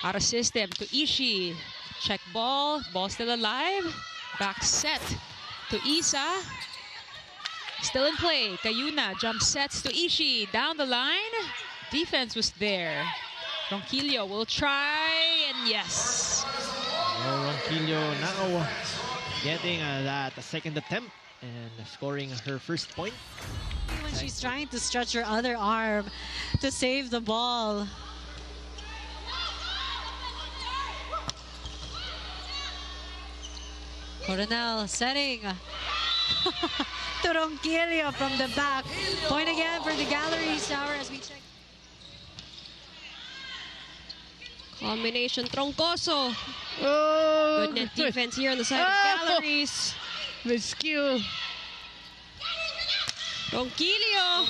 Out of system to Ishii. Check ball. Ball still alive. Back set to Isa. Still in play. Cayuna jump sets to Ishii. Down the line. Defense was there. Ronquillo will try, and yes. Ronquillo now getting that second attempt and scoring her first point. When she's trying to stretch her other arm to save the ball. Coronel setting to Ronquillo from the back. Point again for the Galeries Tower as we check. Combination Troncoso. Oh, Good net defense here on the side of Galeries. Rescue. Ronquillo.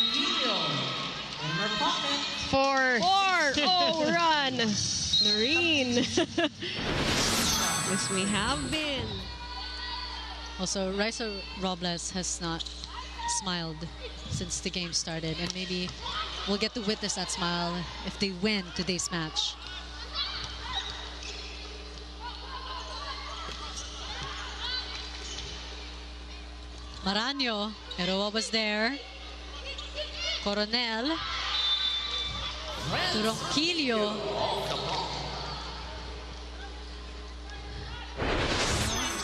Four. Oh, run. Marine. Yes, we have been. Also, Raisa Robles has not smiled since the game started, and maybe we'll get to witness that smile if they win today's match. Maraño, Eroa was there. Coronel to Ronquillo.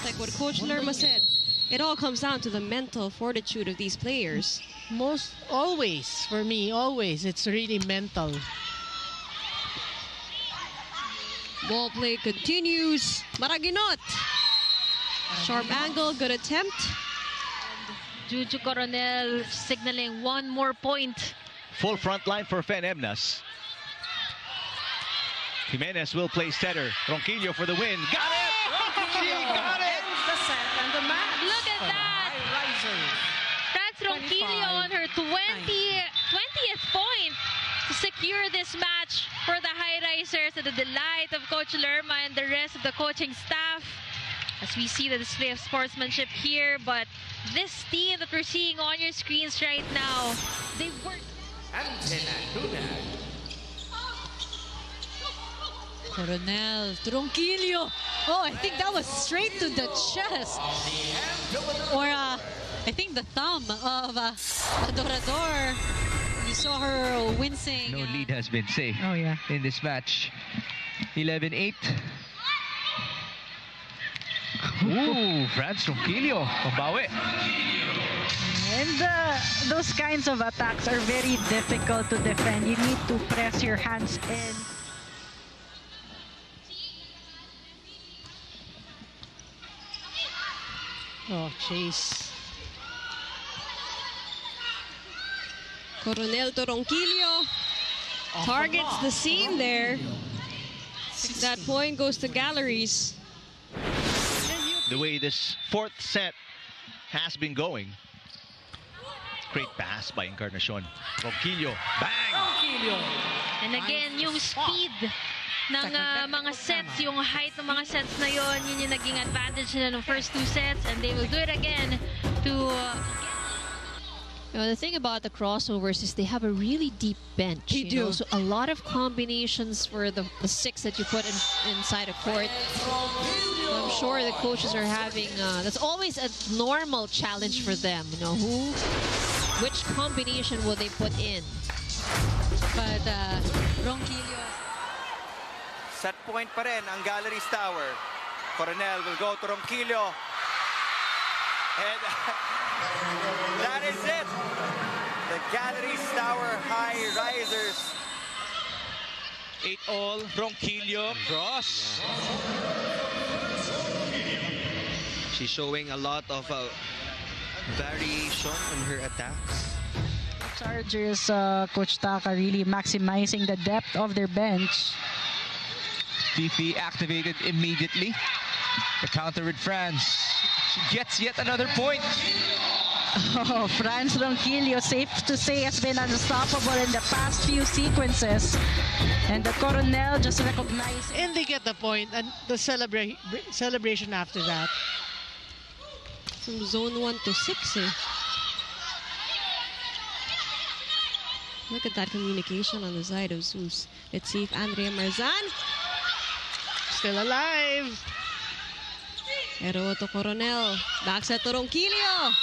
Like what Coach Lerma said, it all comes down to the mental fortitude of these players. Always, for me, always, it's really mental. Ball play continues. Maraginot. Sharp angle, good attempt. Juju Coronel signaling one more point. Full front line for Fen Emnas. Jimenez will play setter. Ronquillo for the win. Got it! She got it! The set and the match. Look at that! France Ronquillo on her 20th point to secure this match for the Highrisers, to the delight of Coach Lerma and the rest of the coaching staff. As we see the display of sportsmanship here, but this team that we're seeing on your screens right now, they worked. Coronel to Ronquillo. Oh, I think that was straight to the chest. Or I think the thumb of Adorador. You saw her wincing. No lead has been saved in this match. 11-8. Ooh, France Ronquillo. Pabawi. And those kinds of attacks are very difficult to defend. You need to press your hands in. Oh, chase. Coronel to Ronquillo. Targets the seam there. That point goes to Galeries. The way this fourth set has been going. Great pass by Encarnacion. Ronquillo, bang! And again, yung speed ng mga sets, yung height ng mga sets na yon, yun yung naging advantage nila ng first two sets, and they will do it again to... The thing about the crossovers is they have a really deep bench. They do. So a lot of combinations for the six that you put inside a court. So I'm sure the coaches are having, that's always a normal challenge for them. You know, which combination will they put in? But Ronquillo. Set point pa rin ang Galeries Tower. Coronel will go to Ronquillo. And that is it. The Galeries Tower Highrisers. 8-all, Ronquillo. Cross. She's showing a lot of variation in her attacks. Chargers, Coach Taka really maximizing the depth of their bench. TP activated immediately. The counter with France. She gets yet another point. Oh, France Ronquillo, safe to say, has been unstoppable in the past few sequences. And the Coronel just recognized. And they get the point, and the celebration after that. From zone 1 to 6, eh? Look at that communication on the side of Zeus. Let's see if Andrea Marzan still alive. Pero to Coronel. Back set to Ronquillo.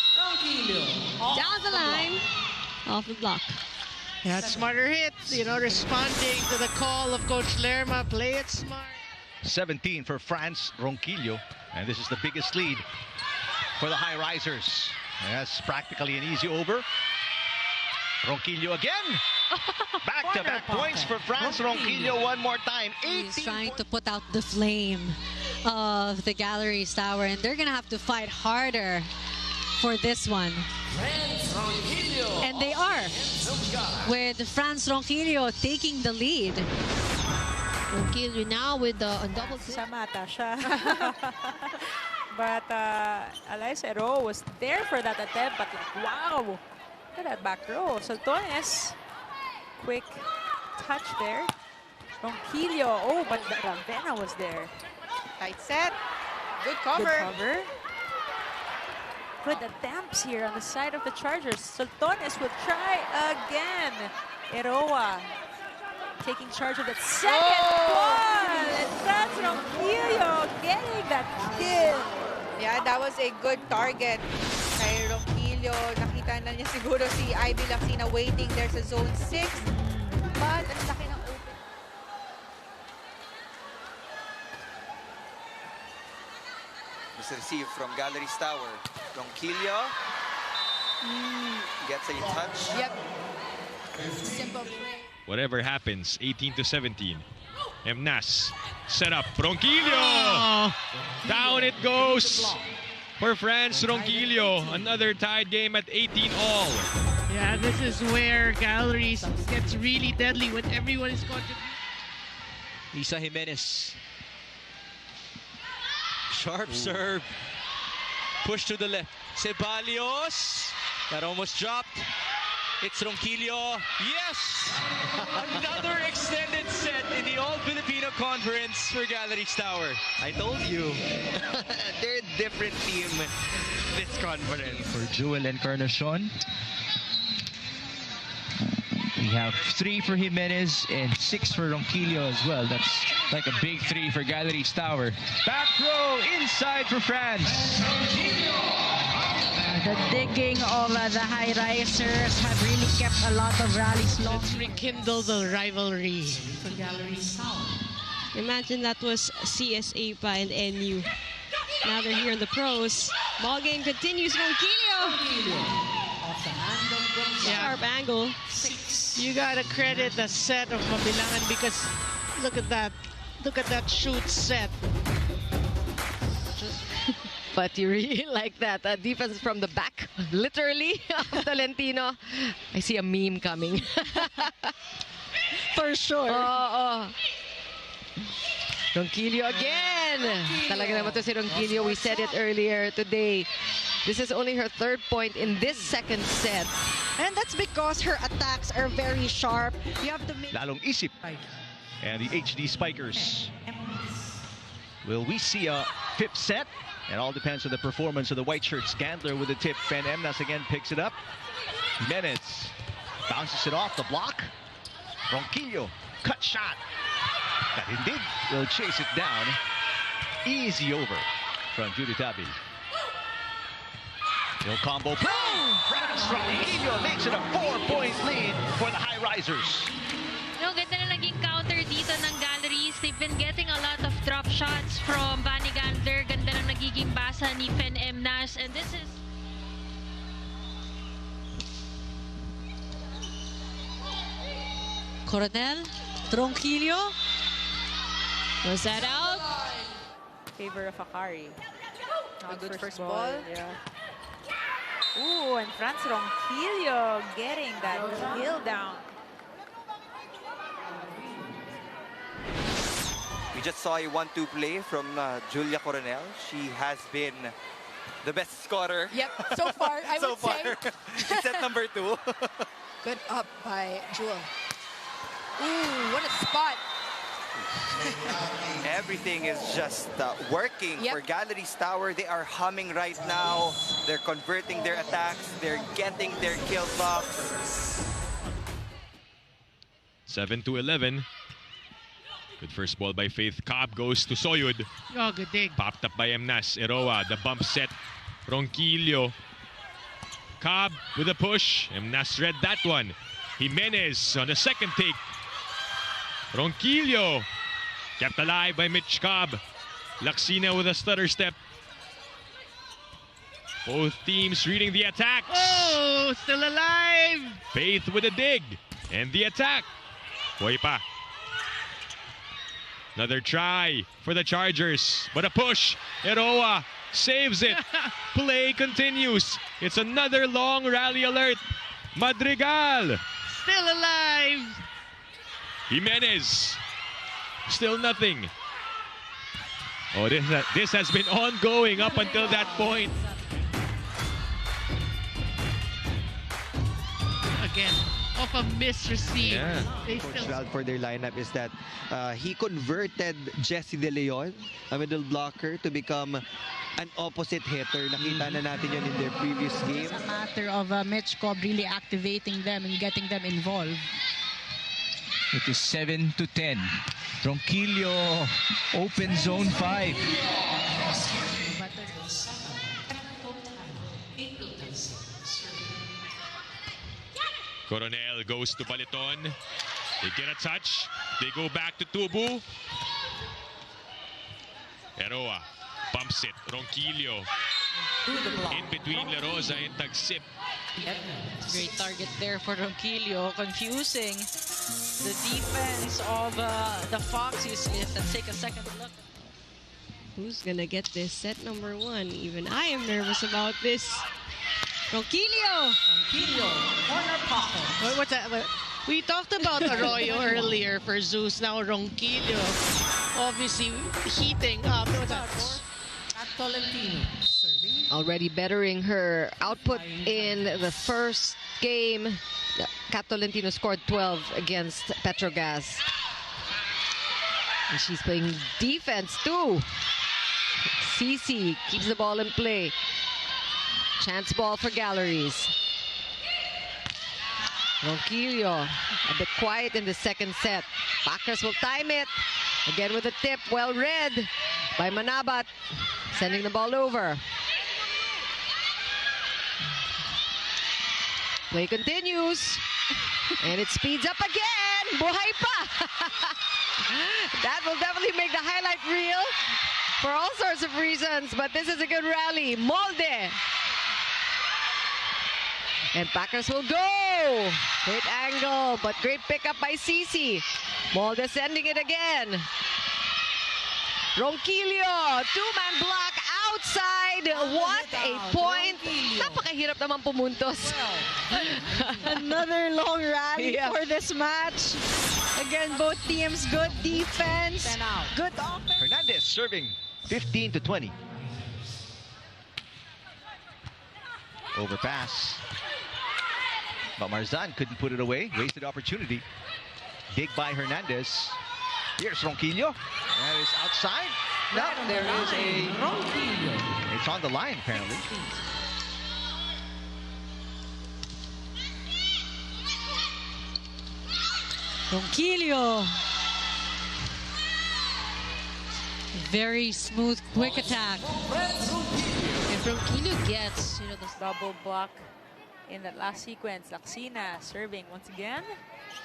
Down the line. Off the block. Yeah, smarter hit. Responding to the call of Coach Lerma. Play it smart. 17 for France Ronquillo. And this is the biggest lead for the Highrisers. That's practically an easy over. Ronquillo again. Back-to-back points for France Ronquillo one more time. He's trying to put out the flame of the Galeries Tower, and they're going to have to fight harder for this one. And they are, with France Ronquillo taking the lead. Ronquillo now with the double Samata siya. But Eliza Ero was there for that attempt, but wow! Look at that back row. Saltones, quick touch there. Ronquillo, oh, but Ravena was there. Tight set, good cover. Good cover. Good attempts here on the side of the Chargers. Saltones will try again. Eroa taking charge of that second one. And France Ronquillo getting that kill. Yeah, that was a good target kay Ronquillo. Nakita na niya siguro si Ivy Lacina waiting there sa zone 6. But ang laki ng open. This is received from Galeries Tower. Ronquillo gets a touch. Yep. Simple play. Whatever happens, 18-17. Emnas set up. Ronquillo! Down it goes for France Ronquillo. Another tied game at 18-all. Yeah, this is where Galeries gets really deadly when everyone is contributing. Isa Jimenez. Sharp serve. Push to the left. Ceballos. That almost dropped. It's Ronquillo. Yes! Another extended set in the All-Filipino Conference for Galeries Tower. I told you. They're a different team this conference. For Jewel and Carnacion. We have 3 for Jimenez and 6 for Ronquillo as well. That's like a big 3 for Galeries Tower. Back row inside for France. The digging of the Highrisers have really kept a lot of rallies long. Let's rekindle the rivalry. For Galeries Tower. Imagine that was CSA pa and NU. Now they're here in the pros. Ball game continues. Ronquillo. Sharp angle. You gotta credit the set of Mabilangan because look at that. Look at that shoot set. But you really like that defense from the back, literally, of Tolentino. I see a meme coming. For sure. Ronquillo again. Talaga naman to si Ronquillo. We said it earlier today. This is only her 3rd point in this second set. And that's because her attacks are very sharp. You have to make... Lalong isip. And the HD Spikers. Will we see a 5th set? It all depends on the performance of the white shirts. Gandler with the tip. Fan Emnas again picks it up. Jimenez bounces it off the block. Ronquillo, cut shot. That indeed will chase it down. Easy over from Judy Tabi. Little combo play. France Ronquillo makes it a 4-point lead for the Highrisers. No, ganda na naging counter dito ng Galleries. They've been getting a lot of drop shots from Bunny Gandler. Ganda na nagiging basa ni Fen Emnas. And this is... Coronel, Ronquillo. Was that out? Favor of Akari. A good first ball. Yeah. Ooh, and France Ronquillo getting that kill down. We just saw a 1-2 play from Julia Coronel. She has been the best scorer. Yep, so far, I so would far. say. Set number 2. Good up by Jewel. Ooh, what a spot. Everything is just working for Galeries Tower. They are humming right now. They're converting their attacks. They're getting their kill blocks. 7-11. Good first ball by Faith. Cobb goes to Soyud. Oh, good dig. Popped up by Emnas. Eroa, the bump set. Ronquillo. Cobb with a push. Emnas read that one. Jimenez on the second take. Ronquillo kept alive by Mitch Cobb. Laksina with a stutter step. Both teams reading the attacks. Oh, still alive. Faith with a dig. And the attack. Boy pa. Another try for the Chargers. But a push. Eroa saves it. Play continues. It's another long rally alert. Madrigal. Still alive. Jimenez. Still nothing. Oh, this has been ongoing up until that point. Again, off a misreceive. Yeah. They Coach still... Val for their lineup is that he converted Jesse De Leon, a middle blocker, to become an opposite hitter. Nakita na natin yun in their previous game. It's a matter of Mitch Cobb really activating them and getting them involved. It is 7-10. Ronquillo open zone 5. Coronel goes to Baliton. They get a touch. They go back to Tubu. Eroa bumps it. Ronquillo in between La Rosa and Tagsip. Great target there for Ronquillo. Confusing the defense of the Foxes. Let's take a second look. Who's gonna get this set number 1? Even I am nervous about this. Ronquillo! Ronquillo, corner pocket. What's that? We talked about Arroyo earlier for Zeus. Now Ronquillo, obviously heating up. What's that? Tolentino serving. Already bettering her output in the first game. Kat Tolentino scored 12 against Petrogas. And she's playing defense too. Cici keeps the ball in play. Chance ball for Galleries. Ronquillo a bit quiet in the second set. Packers will time it. Again with a tip, well read by Manabat. Sending the ball over. Play continues. And it speeds up again. Buhay pa. That will definitely make the highlight reel for all sorts of reasons. But this is a good rally. Molde. And Packers will go. Great angle, but great pickup by Cici. Molde sending it again. Ronquillo, two-man block outside. What a point. Napakahirap naman pumuntos. Another long rally for this match. Again, both teams, good defense, good offense. Hernandez serving 15-20. Overpass. But Marzan couldn't put it away. Wasted opportunity. Dig by Hernandez. Here's Ronquillo. That is outside. No, there is a Ronquillo. It's on the line, apparently. Ronquillo. Very smooth, quick attack. If Ronquillo gets, the double block in that last sequence, Laksina serving once again.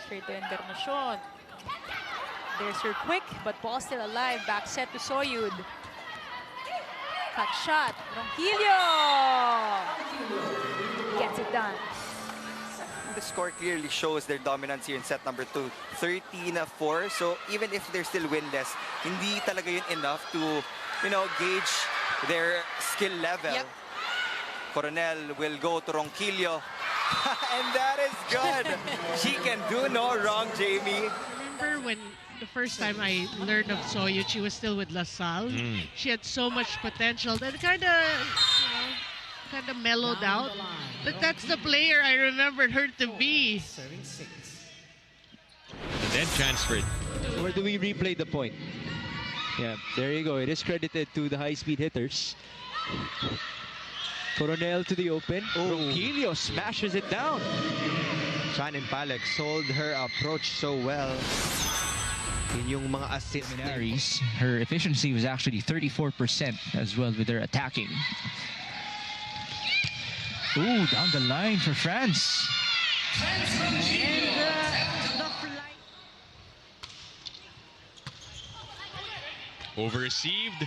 Straight to Encarnacion. There's her quick, but ball still alive. Back set to Soyud. Cut shot. Ronquillo gets it done. The score clearly shows their dominance here in set number 2. 13-4. So even if they're still winless, hindi talaga yun enough to, gauge their skill level. Yep. Coronel will go to Ronquillo. And that is good. She can do no wrong, Jamie. Remember when the first time I learned of Soyud, she was still with LaSalle. She had so much potential that kind of mellowed out. But that's the player I remembered her to be. And then transferred. Where do we replay the point? Yeah, there you go. It is credited to the high-speed hitters. Coronel to the open. Ronquillo smashes it down. Shannon Palek sold her approach so well. Yung mga assist. Galeries, her efficiency was actually 34% as well with her attacking. Ooh, down the line for France. Over-received.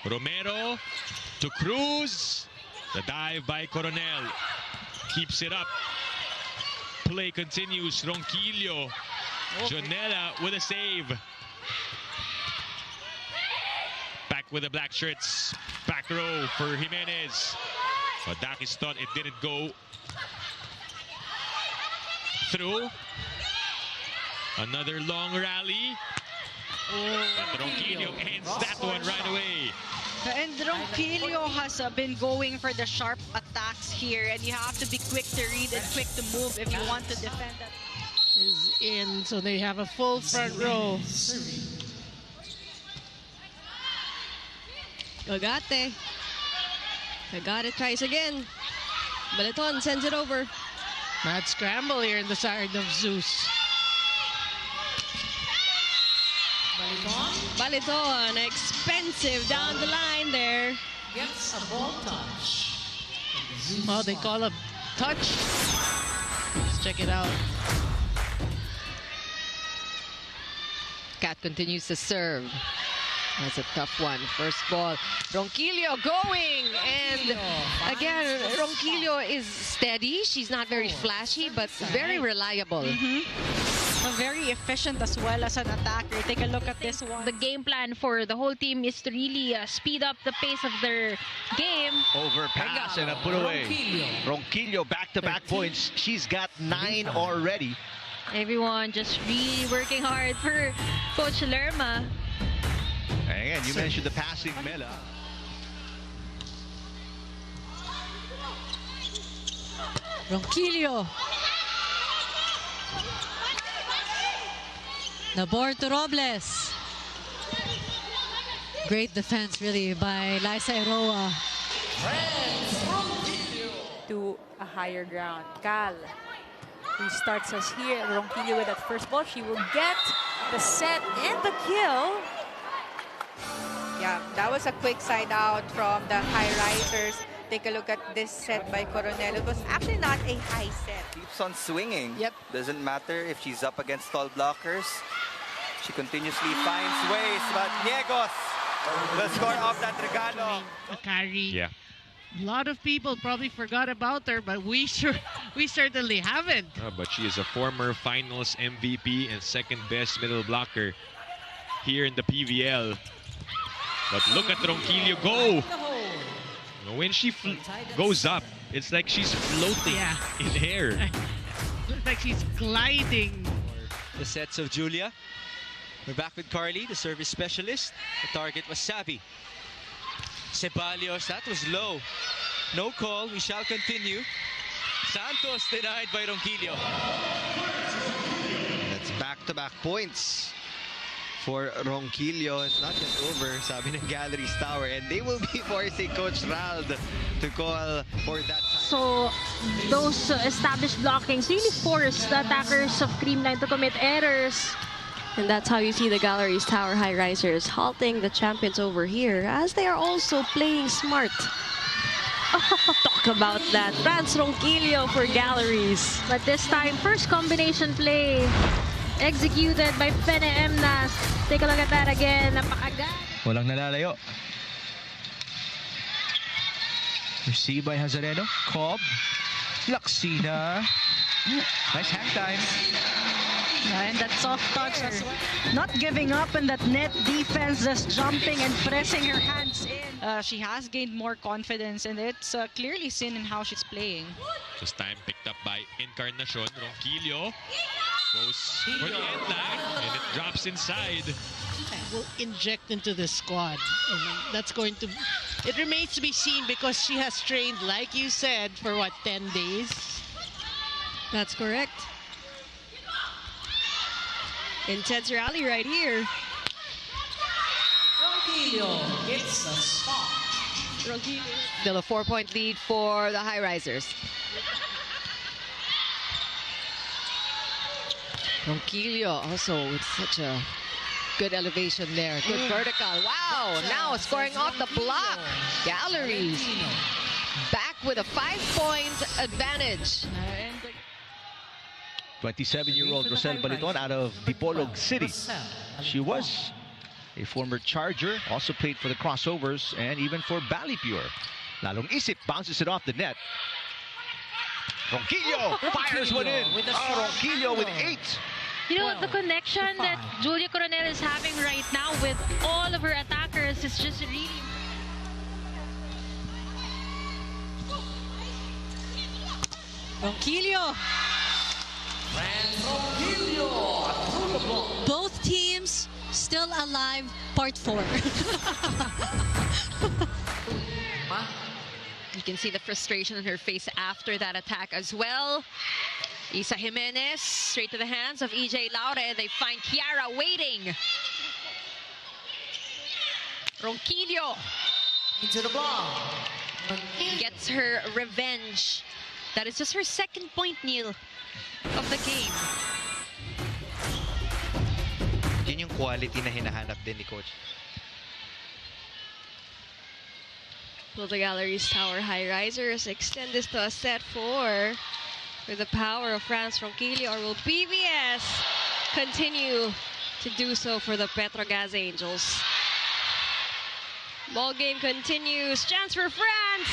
Romero to Cruz. The dive by Coronel. Keeps it up. Play continues. Ronquillo. Jonella with a save. Back with the black shirts. Back row for Jimenez. But Dakis thought it didn't go through. Another long rally. But Ronquillo ends that one right away. And Ronquillo has been going for the sharp attacks here, and you have to be quick to read and quick to move if you want to defend that. Is in, so they have a full front row. Agate. Agate tries again. Baliton sends it over. Mad scramble here in the side of Zeus. Baliton, expensive down the line there. Gets a ball touch. Oh, they call a touch. Let's check it out. Cat continues to serve. That's a tough one. First ball. Ronquillo going. And again, Ronquillo is steady. She's not very flashy, but very reliable. Very efficient as well as an attacker. Take a look at this one. The game plan for the whole team is to really speed up the pace of their game. Overpass and a put away. Ronquillo back-to-back points. She's got 9 already. Everyone just really working hard for Coach Lerma. Again, you mentioned the passing Mela. Ronquillo. The board to Robles. Great defense really by Liza Eroa. To a higher ground. Cal restarts us here. Ronquillo with that first ball. She will get the set and the kill. Yeah, that was a quick side out from the Highrisers. Take a look at this set by Coronel. It was actually not a high set. Keeps on swinging. Yep. Doesn't matter if she's up against tall blockers. She continuously finds ways, but Niegos will score off that regalo. A carry. Yeah. A lot of people probably forgot about her, but we certainly haven't. But she is a former finals MVP and second best middle blocker here in the PVL. But look at Ronquillo go. When she goes up, it's like she's floating in air. Looks like she's gliding. The sets of Julia. We're back with Carly, the service specialist. The target was Savvy. Ceballos, that was low. No call, we shall continue. Santos denied by Ronquillo. That's back-to-back points for Ronquillo. It's not yet over, sabi ng Galeries Tower, and they will be forcing Coach Rald to call for that time. So those established blockings really force the attackers of Creamline to commit errors. And that's how you see the Galeries Tower Highrisers halting the champions over here, as they are also playing smart. Talk about that. France Ronquillo for Galeries. But this time, first combination play executed by Fene Emnas. Take a look at that again. Napakagad. Walang nalalayo. Received by Hazareno. Cobb. Laksina. Nice hang time. And that soft touch as well. Not giving up in that net defense, just jumping and pressing her hands in. She has gained more confidence, and it's clearly seen in how she's playing. Just time picked up by Encarnacion. Ronquillo goes for the end line, and it drops inside. Will inject into the squad, and that's going to. It remains to be seen because she has trained, like you said, for what, 10 days? That's correct. Intense rally right here. Ronquillo gets a spot. Still a 4-point lead for the Highrisers. Ronquillo also with such a good elevation there. Good vertical. Wow, now scoring off the block. Galleries back with a 5-point advantage. 27-year-old Rosel Baliton out of Dipolog City. She was a former Charger, also played for the Crossovers and even for Ballypure. Lalong isip, bounces it off the net. Ronquillo fires one in. Ronquillo with 8. You know, the connection that Julia Coronel is having right now with all of her attackers is just really... Ronquillo. Both teams still alive, part 4. You can see the frustration in her face after that attack as well. Isa Jimenez straight to the hands of EJ Laure. They find Kiara waiting. Ronquillo into the block. Gets her revenge. That is just her second point, Neil, of the game. Yun yung quality na hinahanap din ni Coach. Will the Galeries Tower Highrisers extend this to a set 4 with the power of France Ronquillo, or will PVS continue to do so for the Petrogas Angels? Ball game continues. Chance for France.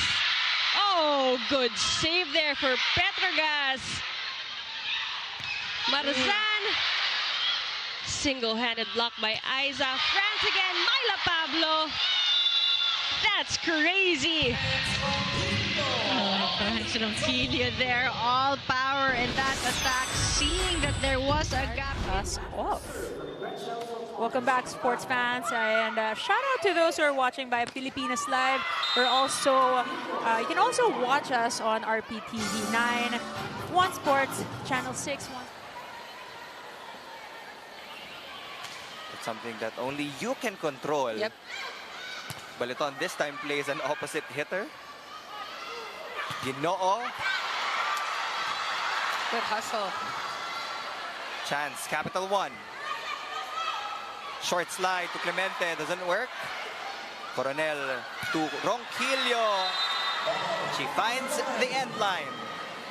Oh, good save there for Petrogas. Marzan. Single-handed block by Aiza. France again. Myla Pablo. That's crazy. France Ronquillo there, all power in that attack, seeing that there was a gap. Welcome back, sports fans, and shout out to those who are watching by Pilipinas Live. We're also, you can also watch us on RPTV 9, One Sports, Channel 6. It's something that only you can control. Yep. Baliton this time plays an opposite hitter. Ginoo. Good hustle. Chance, Capital One. Short slide to Clemente, doesn't work. Coronel to Ronquillo. She finds the end line.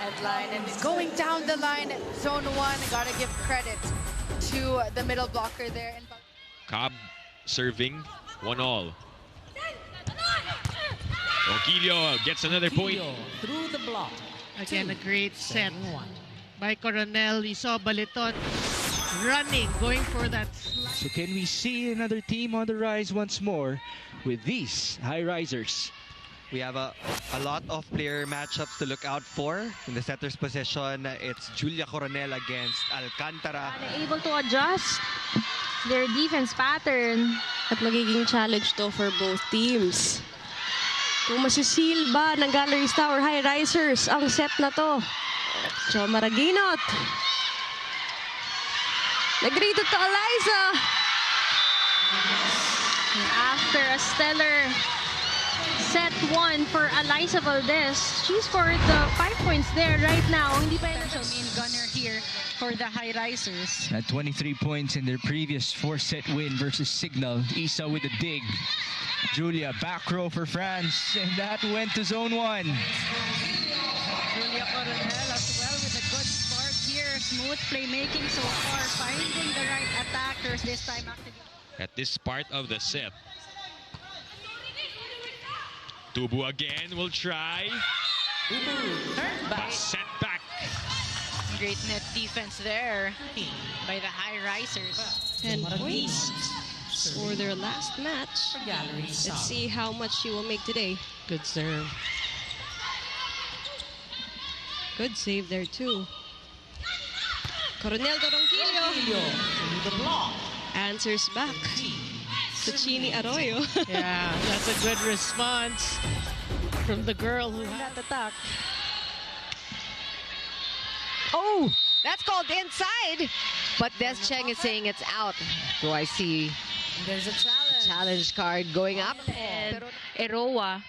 End line, and going down the line, zone 1, gotta give credit to the middle blocker there. And Cobb serving 1-all. Ronquillo gets another point. Through the block. Again, a great set by Coronel. You saw Baliton running, going for that slide. So can we see another team on the rise once more with these Highrisers? We have a lot of player matchups to look out for. In the setter's position, it's Julia Coronel against Alcantara. Able to adjust their defense pattern. At magiging challenge to for both teams. Kung masisil ba ng Galeries Tower Highrisers ang set na to? Jo Maraginot. Nagrito to Eliza. After a stellar set 1 for Eliza Valdez, she scored 5 points there right now. Hindi pa main gunner here for the Highrisers. At 23 points in their previous 4-set win versus Signal. Isa with a dig. Julia back row for France, and that went to zone 1. Julia Coronel as well with a good start here. Smooth playmaking so far, finding the right attackers this time. At this part of the set. Tubu again will try. But set back. Great net defense there by the Highrisers. 10 points for their last match. Let's see how much she will make today. Good serve. Good save there too. Coronel Ronquillo answers back to Chini Arroyo. Yeah, that's a good response from the girl who had that attack. Oh, that's called inside. But Des Cheng is saying it's out. Do I see there's a challenge card going up? And Eroa.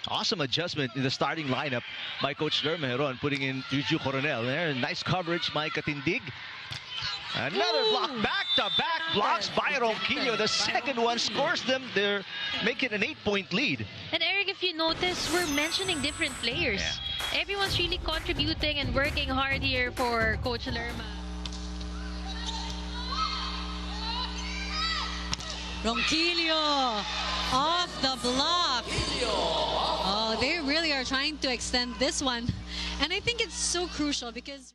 Awesome adjustment in the starting lineup by Coach Lerma Heron, putting in Juju Coronel there. Nice coverage by Katindig. Another block back. Back-to-back blocks by Ronquillo. The second one scores them. They're making an 8-point lead. And Eric, if you notice, we're mentioning different players. Everyone's really contributing and working hard here for Coach Lerma. Ronquillo off the block. Oh, they really are trying to extend this one. And I think it's so crucial because